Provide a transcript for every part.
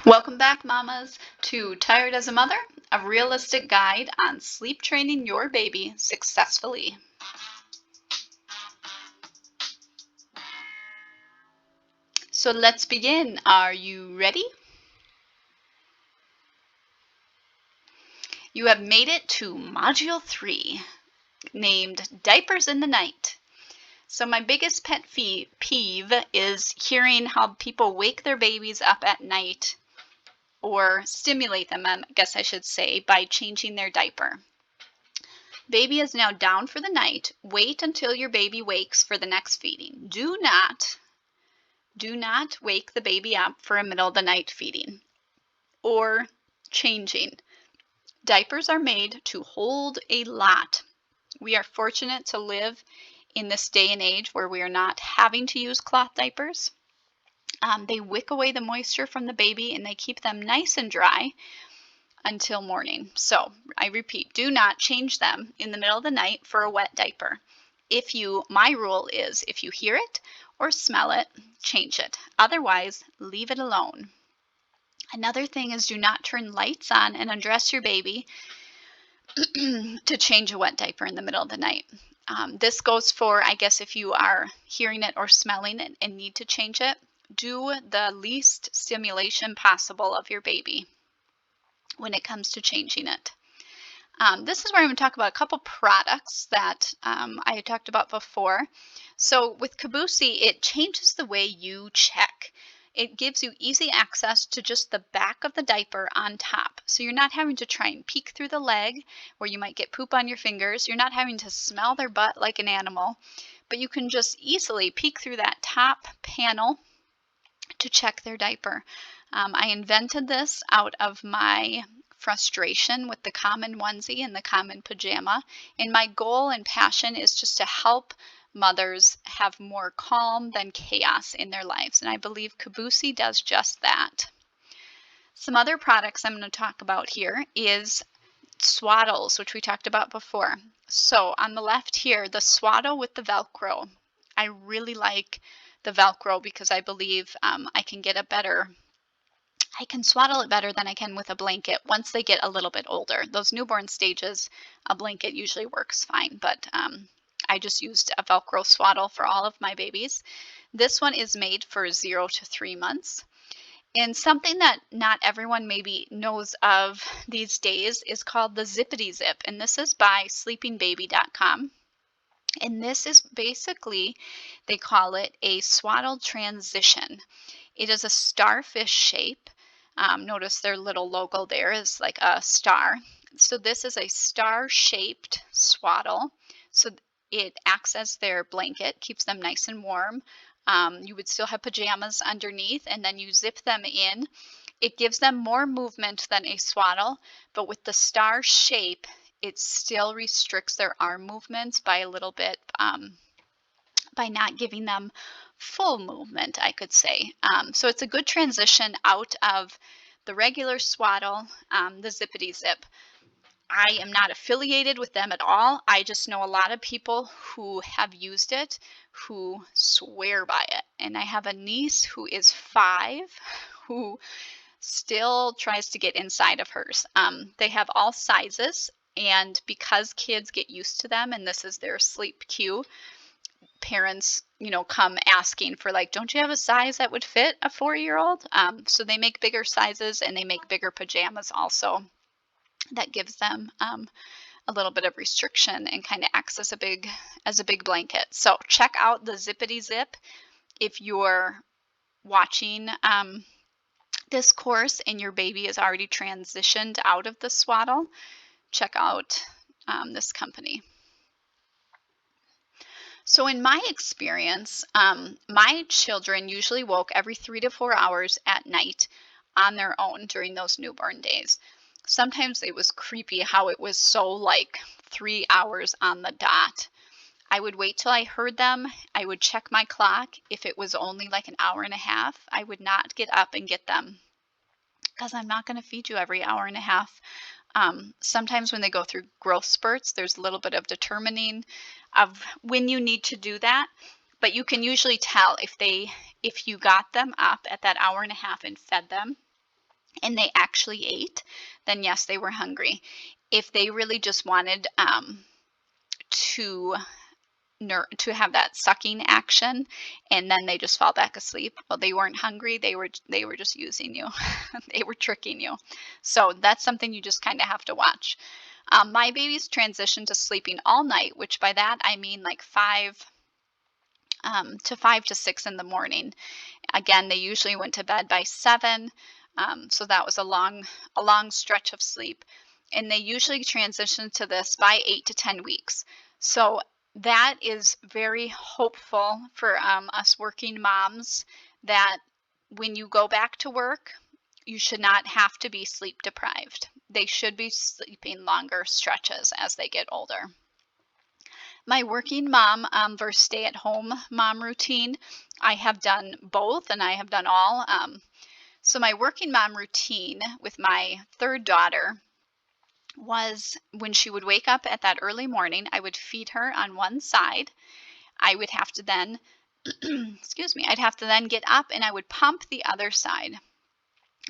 Welcome back, mamas, to Tired as a Mother, a realistic guide on sleep training your baby successfully. So let's begin. Are you ready? You have made it to Module 3, named Diapers in the Night. So my biggest pet peeve is hearing how people wake their babies up at night, or stimulate them, I guess I should say, by changing their diaper. Baby is now down for the night. Wait until your baby wakes for the next feeding. Do not wake the baby up for a middle of the night feeding or changing. Diapers are made to hold a lot. We are fortunate to live in this day and age where we are not having to use cloth diapers. They wick away the moisture from the baby and they keep them nice and dry until morning. So I repeat, do not change them in the middle of the night for a wet diaper. My rule is if you hear it or smell it, change it. Otherwise, leave it alone. Another thing is do not turn lights on and undress your baby to change a wet diaper in the middle of the night. This goes for, I guess, if you are hearing it or smelling it and need to change it, do the least stimulation possible of your baby when it comes to changing it. This is where I'm going to talk about a couple products that I had talked about before. So with Caboose, it changes the way you check. It gives you easy access to just the back of the diaper on top. So you're not having to try and peek through the leg where you might get poop on your fingers. You're not having to smell their butt like an animal, but you can just easily peek through that top panel to check their diaper. I invented this out of my frustration with the common onesie and the common pajama. And my goal and passion is just to help mothers have more calm than chaos in their lives. And I believe Caboose does just that. Some other products I'm going to talk about here is swaddles, which we talked about before. So on the left here, the swaddle with the Velcro. I really like the Velcro because I believe I can swaddle it better than I can with a blanket once they get a little bit older. Those newborn stages, a blanket usually works fine, but I just used a Velcro swaddle for all of my babies. This one is made for 0 to 3 months. And something that not everyone maybe knows of these days is called the Zippity Zip, and this is by sleepingbaby.com. And this is basically, they call it a swaddle transition. It is a starfish shape. Notice their little logo there is like a star. So this is a star-shaped swaddle. So it acts as their blanket, keeps them nice and warm. You would still have pajamas underneath, and then you zip them in. It gives them more movement than a swaddle, but with the star shape, it still restricts their arm movements by a little bit, by not giving them full movement, I could say. So it's a good transition out of the regular swaddle, the Zippity Zip. I am not affiliated with them at all. I just know a lot of people who have used it who swear by it. And I have a niece who is 5 who still tries to get inside of hers. They have all sizes, and because kids get used to them and this is their sleep cue, parents, come asking for like, don't you have a size that would fit a 4-year-old? So they make bigger sizes and they make bigger pajamas also. That gives them a little bit of restriction and kind of acts as a big blanket. So check out the Zippity Zip if you're watching this course and your baby is already transitioned out of the swaddle. Check out this company. So in my experience, my children usually woke every 3 to 4 hours at night on their own during those newborn days. Sometimes it was creepy how it was so like 3 hours on the dot. I would wait till I heard them. I would check my clock. If it was only like an hour and a half, I would not get up and get them because I'm not going to feed you every hour and a half. Sometimes when they go through growth spurts, there's a little bit of determining of when you need to do that, but you can usually tell if you got them up at that hour and a half and fed them and they actually ate, then yes, they were hungry. If they really just wanted to to have that sucking action and then they just fall back asleep, well, they weren't hungry, they were just using you. They were tricking you. So that's something you just kind of have to watch. My babies transitioned to sleeping all night, which by that I mean like 5 to 6 in the morning. Again, they usually went to bed by 7, so that was a long stretch of sleep. And they usually transition to this by 8 to 10 weeks. So that is very hopeful for us working moms, that when you go back to work, you should not have to be sleep deprived. They should be sleeping longer stretches as they get older. My working mom versus stay at home mom routine, I have done both and I have done all. So my working mom routine with my third daughter was when she would wake up at that early morning, I would feed her on one side. I would have to then, excuse me, I'd have to then get up and I would pump the other side.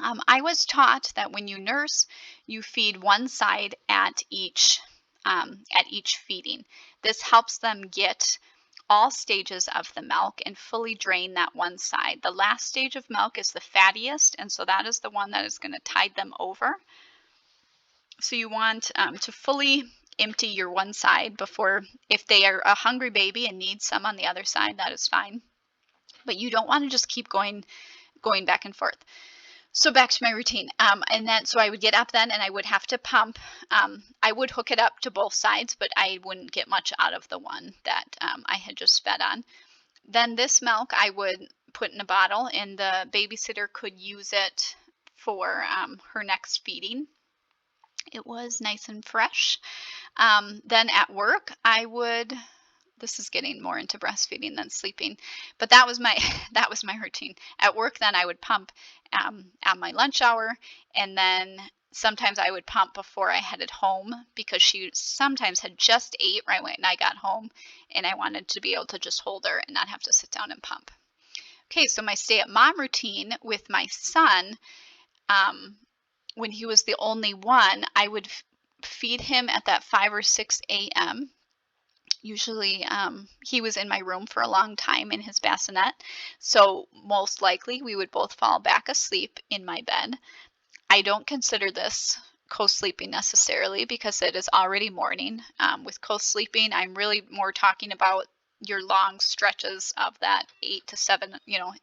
I was taught that when you nurse, you feed one side at each feeding. This helps them get all stages of the milk and fully drain that one side. The last stage of milk is the fattiest, and so that is the one that is going to tide them over. So you want to fully empty your one side before, if they are a hungry baby and need some on the other side, that is fine. But you don't want to just keep going back and forth. So back to my routine. And then, so I would get up then and I would have to pump. I would hook it up to both sides, but I wouldn't get much out of the one that I had just fed on. Then this milk I would put in a bottle and the babysitter could use it for her next feeding. It was nice and fresh. Then at work, this is getting more into breastfeeding than sleeping, but that was my that was my routine. At work, then I would pump at my lunch hour, and then sometimes I would pump before I headed home because she sometimes had just ate right when I got home, and I wanted to be able to just hold her and not have to sit down and pump. Okay, so my stay at mom routine with my son, when he was the only one, I would feed him at that 5 or 6 a.m. Usually he was in my room for a long time in his bassinet, so most likely we would both fall back asleep in my bed. I don't consider this co-sleeping necessarily because it is already morning. With co-sleeping, I'm really more talking about your long stretches of that 8 to 7,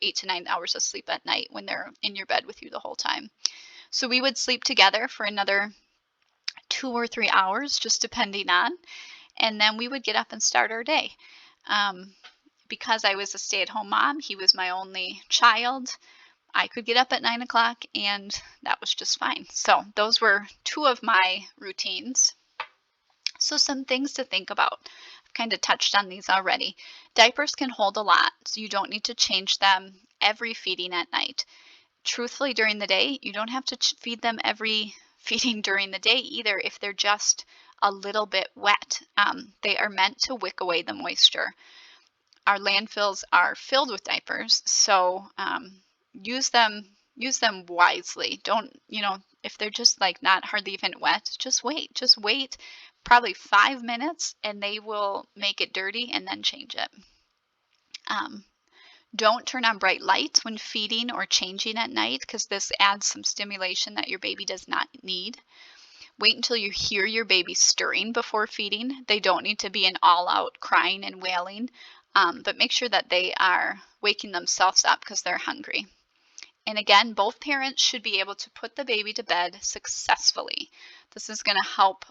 8 to 9 hours of sleep at night when they're in your bed with you the whole time. So we would sleep together for another 2 or 3 hours, just depending on, and then we would get up and start our day. Because I was a stay-at-home mom, he was my only child, I could get up at 9 o'clock and that was just fine. So those were two of my routines. So some things to think about. I've kind of touched on these already. Diapers can hold a lot, so you don't need to change them every feeding at night. Truthfully, during the day, you don't have to feed them every feeding during the day either if they're just a little bit wet. They are meant to wick away the moisture. Our landfills are filled with diapers, so use them wisely. Don't, if they're just like not hardly even wet, just wait probably 5 minutes and they will make it dirty and then change it. Don't turn on bright lights when feeding or changing at night because this adds some stimulation that your baby does not need. Wait until you hear your baby stirring before feeding. They don't need to be an all-out crying and wailing, but make sure that they are waking themselves up because they're hungry. And again, both parents should be able to put the baby to bed successfully. This is going to help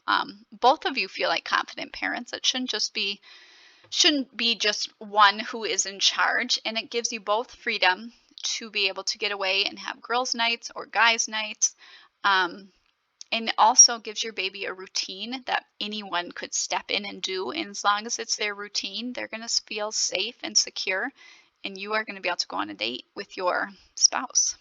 both of you feel like confident parents. It shouldn't be just one who is in charge, and it gives you both freedom to be able to get away and have girls' nights or guys' nights. And also gives your baby a routine that anyone could step in and do. And as long as it's their routine, they're going to feel safe and secure, and you are going to be able to go on a date with your spouse.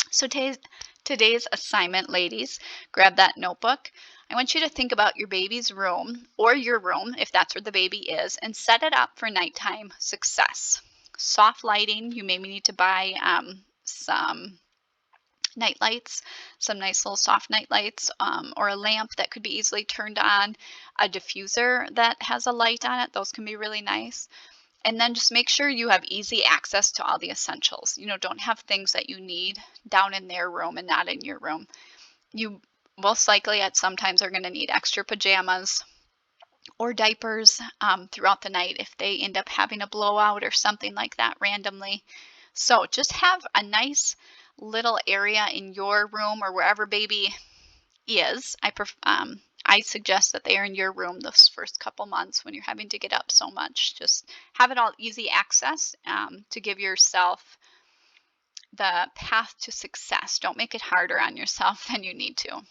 So today's assignment, ladies, grab that notebook. I want you to think about your baby's room or your room, if that's where the baby is, and set it up for nighttime success. Soft lighting, you maybe need to buy some night lights, some nice little soft night lights, or a lamp that could be easily turned on, a diffuser that has a light on it. Those can be really nice. And then just make sure you have easy access to all the essentials. Don't have things that you need down in their room and not in your room. You most likely at sometimes are going to need extra pajamas or diapers throughout the night if they end up having a blowout or something like that randomly. So just have a nice little area in your room or wherever baby is. I suggest that they are in your room those first couple months when you're having to get up so much. Just have it all easy access to give yourself the path to success. Don't make it harder on yourself than you need to.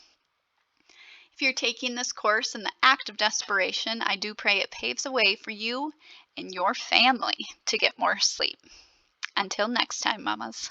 If you're taking this course in the act of desperation, I do pray it paves a way for you and your family to get more sleep. Until next time, mamas.